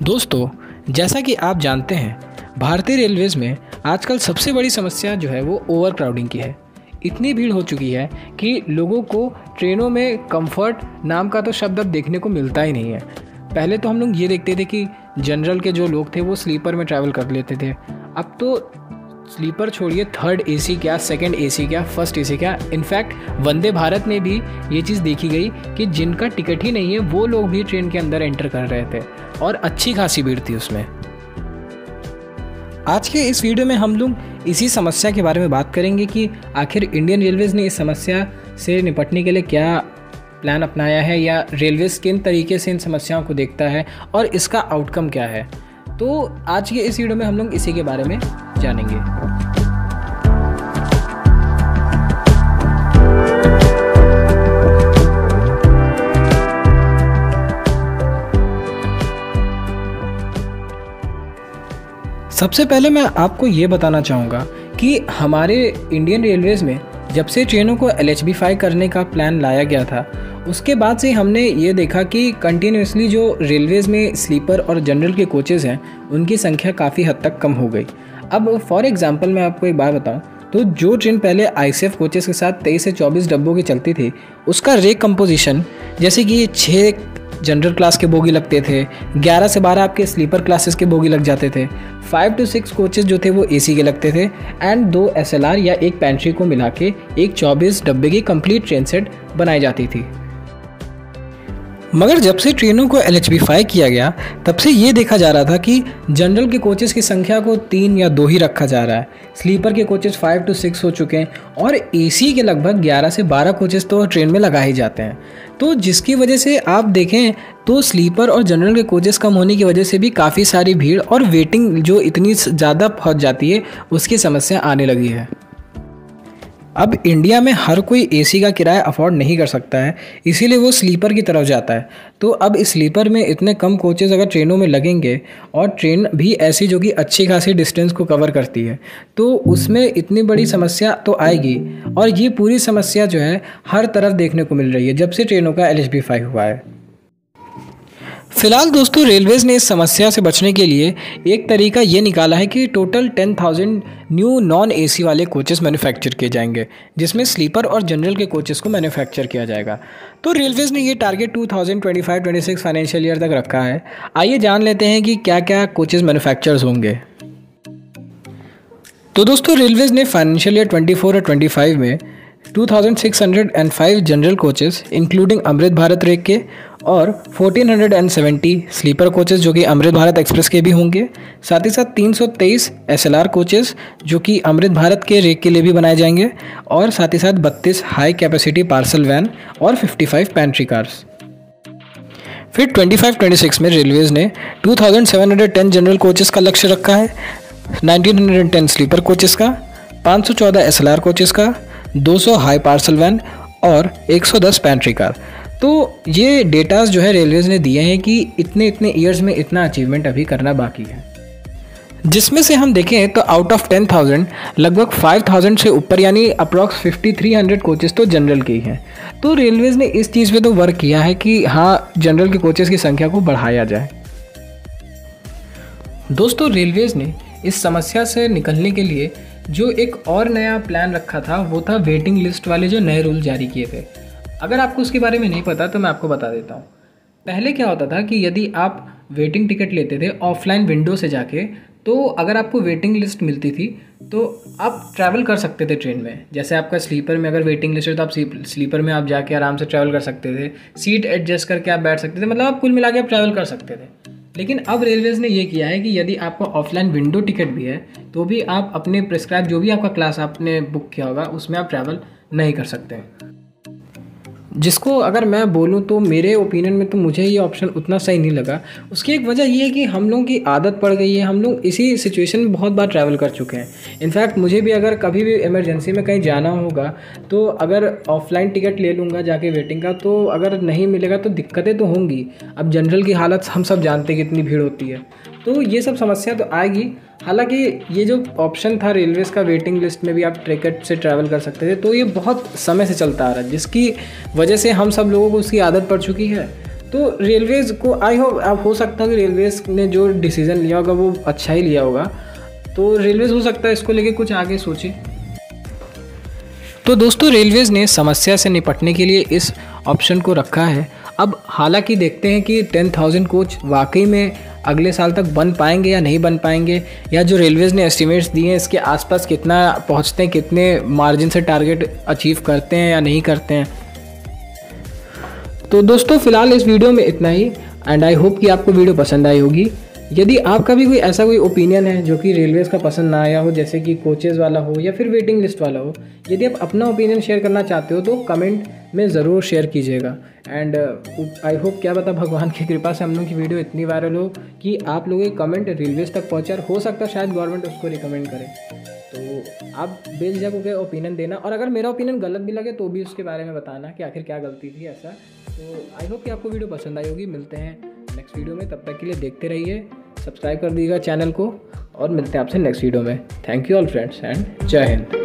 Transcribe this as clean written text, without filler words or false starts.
दोस्तों, जैसा कि आप जानते हैं, भारतीय रेलवेज़ में आजकल सबसे बड़ी समस्या जो है वो ओवर क्राउडिंग की है। इतनी भीड़ हो चुकी है कि लोगों को ट्रेनों में कंफर्ट नाम का तो शब्द अब देखने को मिलता ही नहीं है। पहले तो हम लोग ये देखते थे कि जनरल के जो लोग थे वो स्लीपर में ट्रैवल कर लेते थे। अब तो स्लीपर छोड़िए, थर्ड एसी क्या, सेकंड एसी क्या, फर्स्ट एसी क्या, इनफैक्ट वंदे भारत में भी ये चीज़ देखी गई कि जिनका टिकट ही नहीं है वो लोग भी ट्रेन के अंदर एंटर कर रहे थे और अच्छी खासी भीड़ थी उसमें। आज के इस वीडियो में हम लोग इसी समस्या के बारे में बात करेंगे कि आखिर इंडियन रेलवेज़ ने इस समस्या से निपटने के लिए क्या प्लान अपनाया है या रेलवेज़ किन तरीके से इन समस्याओं को देखता है और इसका आउटकम क्या है। तो आज के इस वीडियो में हम लोग इसी के बारे में जानेंगे। सबसे पहले मैं आपको ये बताना चाहूँगा कि हमारे इंडियन रेलवेज़ में जब से ट्रेनों को LHB-5 करने का प्लान लाया गया था, उसके बाद से हमने ये देखा कि कंटिन्यूसली जो रेलवेज़ में स्लीपर और जनरल के कोचेज़ हैं उनकी संख्या काफ़ी हद तक कम हो गई। अब फॉर एग्जांपल मैं आपको एक बात बताऊं तो जो ट्रेन पहले ICF कोचेज़ के साथ 23 से 24 डब्बों की चलती थी, उसका रेक कंपोजिशन जैसे कि 6 जनरल क्लास के बोगी लगते थे, 11 से 12 आपके स्लीपर क्लासेस के बोगी लग जाते थे, 5 to 6 कोचेज़ जो थे वो AC के लगते थे एंड 2 SLR या एक पेंट्री को मिला के एक 24 डब्बे की कंप्लीट ट्रेन सेट बनाई जाती थी। मगर जब से ट्रेनों को LHB-5 किया गया तब से ये देखा जा रहा था कि जनरल के कोचेज़ की संख्या को 3 या 2 ही रखा जा रहा है, स्लीपर के कोचेज़ 5 to 6 हो चुके हैं और AC के लगभग 11 से 12 कोचेज़ तो ट्रेन में लगा ही जाते हैं। तो जिसकी वजह से आप देखें तो स्लीपर और जनरल के कोचेज़ कम होने की वजह से भी काफ़ी सारी भीड़ और वेटिंग जो इतनी ज़्यादा पहुँच जाती है उसकी समस्या आने लगी है। अब इंडिया में हर कोई AC का किराया अफोर्ड नहीं कर सकता है, इसीलिए वो स्लीपर की तरफ जाता है। तो अब स्लीपर में इतने कम कोचेज़ अगर ट्रेनों में लगेंगे और ट्रेन भी ऐसी जो कि अच्छी खासी डिस्टेंस को कवर करती है, तो उसमें इतनी बड़ी समस्या तो आएगी। और ये पूरी समस्या जो है हर तरफ देखने को मिल रही है जब से ट्रेनों का LHB-5 हुआ है। फिलहाल दोस्तों, रेलवेज़ ने इस समस्या से बचने के लिए एक तरीका ये निकाला है कि टोटल 10,000 न्यू नॉन AC वाले कोचेस मैन्युफैक्चर किए जाएंगे, जिसमें स्लीपर और जनरल के कोचेस को मैन्युफैक्चर किया जाएगा। तो रेलवेज़ ने ये टारगेट 2025-26 फाइनेंशियल ईयर तक रखा है। आइए जान लेते हैं कि क्या क्या कोचेस मैन्युफैक्चर्स होंगे। तो दोस्तों, रेलवेज़ ने फाइनेंशियल ईयर 24 और 25 में 2605 general coaches including Amrit Bharat rake के और 1470 स्लीपर कोचेस जो कि अमृत भारत एक्सप्रेस के भी होंगे, साथ ही साथ 323 SLR कोचेस जो कि अमृत भारत के रेक के लिए भी बनाए जाएंगे और साथ ही साथ 32 हाई कैपेसिटी पार्सल वैन और 55 पैंट्री कार्स। फिर 25-26 में रेलवेज़ ने 2710 जनरल कोचेस का लक्ष्य रखा है, 1910 स्लीपर कोचेस का, 514 SLR कोचेस का, 200 हाई पार्सल वैन और 110 पैंट्री कार। तो ये डेटास जो है रेलवेज़ ने दिए हैं कि इतने ईयर्स में इतना अचीवमेंट अभी करना बाकी है, जिसमें से हम देखें तो आउट ऑफ 10,000 लगभग 5,000 से ऊपर यानी अप्रॉक्स 5,300 कोचेस तो जनरल के ही हैं। तो रेलवेज़ ने इस चीज़ पे तो वर्क किया है कि हाँ, जनरल के कोचेस की संख्या को बढ़ाया जाए। दोस्तों, रेलवेज़ ने इस समस्या से निकलने के लिए जो एक और नया प्लान रखा था वो था वेटिंग लिस्ट वाले जो नए रूल जारी किए थे। अगर आपको उसके बारे में नहीं पता तो मैं आपको बता देता हूँ। पहले क्या होता था कि यदि आप वेटिंग टिकट लेते थे ऑफलाइन विंडो से जाके, तो अगर आपको वेटिंग लिस्ट मिलती थी तो आप ट्रैवल कर सकते थे ट्रेन में। जैसे आपका स्लीपर में अगर वेटिंग लिस्ट है तो आप स्लीपर में आप जाके आराम से ट्रैवल कर सकते थे, सीट एडजस्ट करके आप बैठ सकते थे, मतलब आप कुल मिला के आप ट्रैवल कर सकते थे। लेकिन अब रेलवेज़ ने ये किया है कि यदि आपका ऑफलाइन विंडो टिकट भी है तो भी आप अपने प्रिस्क्राइब जो भी आपका क्लास आपने बुक किया होगा उसमें आप ट्रैवल नहीं कर सकते। जिसको अगर मैं बोलूँ तो मेरे ओपिनियन में तो मुझे ये ऑप्शन उतना सही नहीं लगा। उसकी एक वजह ये है कि हम लोगों की आदत पड़ गई है, हम लोग इसी सिचुएशन में बहुत बार ट्रैवल कर चुके हैं। इनफैक्ट मुझे भी अगर कभी भी इमरजेंसी में कहीं जाना होगा तो अगर ऑफलाइन टिकट ले लूँगा जाके वेटिंग का, तो अगर नहीं मिलेगा तो दिक्कतें तो होंगी। अब जनरल की हालत हम सब जानते हैं कितनी भीड़ होती है, तो ये सब समस्या तो आएगी। हालांकि ये जो ऑप्शन था रेलवेज़ का वेटिंग लिस्ट में भी आप टिकट से ट्रैवल कर सकते थे, तो ये बहुत समय से चलता आ रहा है, जिसकी वजह से हम सब लोगों को उसकी आदत पड़ चुकी है। तो रेलवेज़ को आई होप अब हो सकता है कि रेलवेज़ ने जो डिसीज़न लिया होगा वो अच्छा ही लिया होगा, तो रेलवेज़ हो सकता है इसको लेके कुछ आगे सोचे। तो दोस्तों रेलवेज़ ने समस्या से निपटने के लिए इस ऑप्शन को रखा है। अब हालांकि देखते हैं कि 10,000 कोच वाकई में अगले साल तक बन पाएंगे या नहीं बन पाएंगे, या जो रेलवेज़ ने एस्टिमेट्स दिए हैं इसके आसपास कितना पहुंचते हैं, कितने मार्जिन से टारगेट अचीव करते हैं या नहीं करते हैं। तो दोस्तों फ़िलहाल इस वीडियो में इतना ही, एंड आई होप कि आपको वीडियो पसंद आई होगी। यदि आपका भी कोई ऐसा कोई ओपिनियन है जो कि रेलवेज़ का पसंद ना आया हो, जैसे कि कोचेज़ वाला हो या फिर वेटिंग लिस्ट वाला हो, यदि आप अपना ओपिनियन शेयर करना चाहते हो तो कमेंट में ज़रूर शेयर कीजिएगा। एंड आई होप क्या पता भगवान की कृपा से हम लोग की वीडियो इतनी वायरल हो कि आप लोगों के कमेंट रेलवेज़ तक पहुँचे, और हो सकता है शायद गवर्नमेंट उसको रिकमेंड करे। तो आप बेझिझक होकर ओपिनियन देना, और अगर मेरा ओपिनियन गलत भी लगे तो भी उसके बारे में बताना कि आखिर क्या गलती थी ऐसा। तो आई होप कि आपको वीडियो पसंद आई होगी। मिलते हैं नेक्स्ट वीडियो में, तब तक के लिए देखते रहिए, सब्सक्राइब कर दीजिएगा चैनल को, और मिलते हैं आपसे नेक्स्ट वीडियो में। Thank you all friends and जय हिंद।